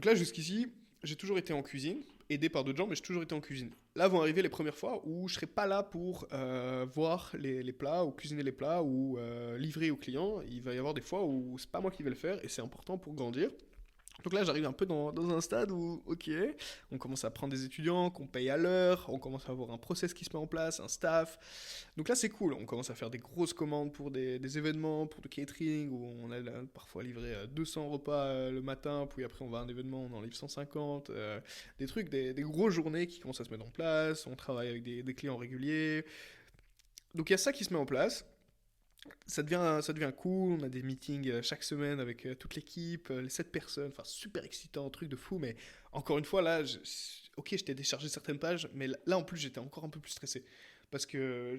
Donc là, jusqu'ici, j'ai toujours été en cuisine, aidé par d'autres gens, mais j'ai toujours été en cuisine. Là vont arriver les premières fois où je serai pas là pour voir les plats, ou cuisiner les plats, ou livrer aux clients. Il va y avoir des fois où c'est pas moi qui vais le faire, et c'est important pour grandir. Donc là, j'arrive un peu dans un stade où, ok, on commence à prendre des étudiants, qu'on paye à l'heure, on commence à avoir un process qui se met en place, un staff. Donc là, c'est cool. On commence à faire des grosses commandes pour des événements, pour du catering, où on a parfois livré 200 repas le matin, puis après on va à un événement, on en livre 150. Des trucs, des grosses journées qui commencent à se mettre en place. On travaille avec des clients réguliers. Donc il y a ça qui se met en place. Ça devient cool, on a des meetings chaque semaine avec toute l'équipe, les 7 personnes, enfin super excitant, truc de fou, mais encore une fois là, ok j'étais déchargé certaines pages, mais là en plus j'étais encore un peu plus stressé, parce que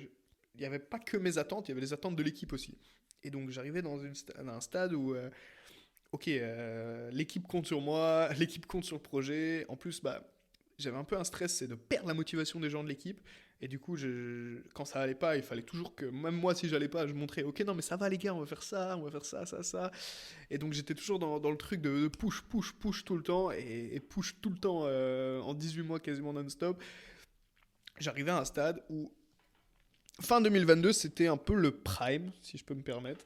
il n'y avait pas que mes attentes, il y avait les attentes de l'équipe aussi. Et donc j'arrivais dans un stade où, ok, l'équipe compte sur moi, l'équipe compte sur le projet, en plus bah, j'avais un peu un stress, c'est de perdre la motivation des gens de l'équipe. Et du coup, quand ça allait pas, il fallait toujours que, même moi, si j'allais pas, je montrais, ok, non, mais ça va, les gars, on va faire ça, ça, ça. Et donc, j'étais toujours dans le truc de push, push, push tout le temps, et push tout le temps en 18 mois quasiment non-stop. J'arrivais à un stade où, fin 2022, c'était un peu le prime, si je peux me permettre.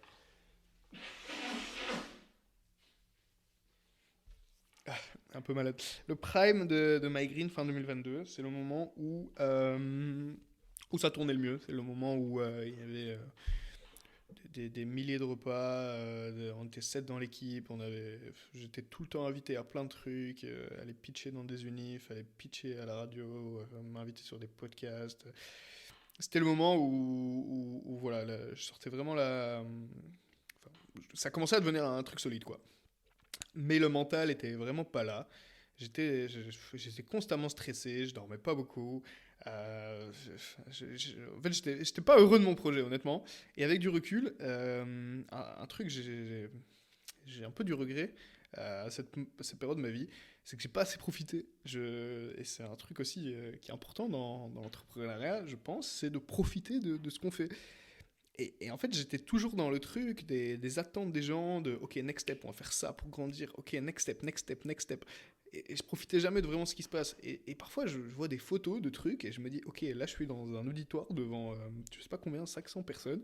Un peu malade. Le prime de My Green fin 2022, c'est le moment où ça tournait le mieux. C'est le moment où il y avait des milliers de repas, on était 7 dans l'équipe, j'étais tout le temps invité à plein de trucs, aller pitcher dans des unifs, aller pitcher à la radio, m'inviter sur des podcasts. C'était le moment où voilà, je sortais vraiment enfin, ça commençait à devenir un truc solide, quoi. Mais le mental était vraiment pas là. J'étais constamment stressé, je dormais pas beaucoup. En fait, j'étais pas heureux de mon projet, honnêtement. Et avec du recul, un truc, j'ai un peu du regret à cette période de ma vie, c'est que j'ai pas assez profité. Et c'est un truc aussi qui est important dans l'entrepreneuriat, je pense, c'est de profiter de ce qu'on fait. Et en fait, j'étais toujours dans le truc des attentes des gens, de OK, next step, on va faire ça pour grandir. OK, next step, next step, next step. Et je profitais jamais de vraiment ce qui se passe. Et parfois, je vois des photos de trucs et je me dis OK, là, je suis dans un auditoire devant, je sais pas combien, 500 personnes.